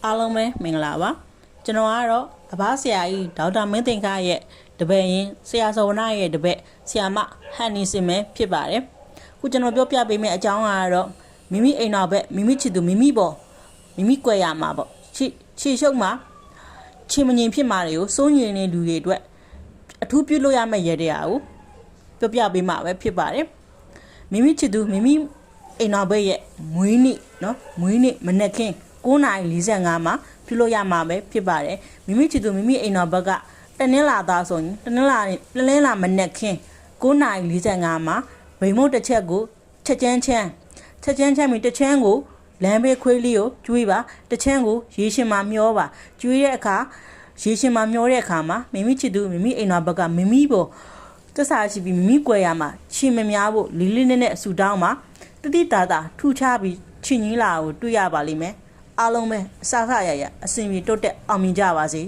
အားလုံးပဲမင်္ဂလာပါကျွန်တော်ကတော့အဘဆရာကြီးဒေါက်တာမင်းသင်္ခရဲ့တပည့်ရင်ဆရာစောဝနာရဲ့တပည့်ဆရာမဟန်နီစင်ပဲဖြစ်ပါတယ်ခုကျွန်တော်ပြောပြပေးမယ့်အကြောင်းကတော့မိမိအိမ်တော်ဘက်မိမိချစ်သူမိမိပေါ်မိမိကွယ်ရမှာပေါ့ချီရှုပ်မှာချီမငြိမ်ဖြစ်မှာတွေကိုစိုးညင်နေလူတွေအတွက်အထူးပြုလို့ရမယ့်ရတဲ့ဟာကိုပြောပြပေးမှာပဲဖြစ်ပါတယ်မိမိချစ်သူမိမိအိမ်တော်ဘက်ရဲ့မွေးနေ့နော်မွေးနေ့မနက်ခင်း9:45မှာပြုလို့ရမှာပဲဖြစ်ပါတယ်မိမိချစ်သူမိမိအိမ်တော်ဘက်ကတနင်္လာသားဆိုရင်တနင်္လာမနက်ခင်း9:45မှာဗိမုတ်တစ်ချက်ကိုချက်ချမ်းပြီးတစ်ချမ်းကိုလမ်းဘေးခွေးလေးကိုကျွေးပါတစ်ချမ်းကိုရေရှင်မှာမျောပါကျွေးတဲ့အခါရေရှင်မှာမျောတဲ့အခါမှာမိမိချစ်သူမိမိအိမ်တော်ဘက်ကမိမိပေါ်သစ္စာရှိပြီးမိမိကွယ်ရမှာရှင်မများဖို့လေးနဲ့ဆူတောင်းမှာတတိတာတာထူချပြီးချင်ကြီးလာကိုတွေ့ရပါလိမ့်မယ်အားလုံးပဲအစရအစဉ်ပြေတိုးတက်အောင်မြင်ကြပါစေ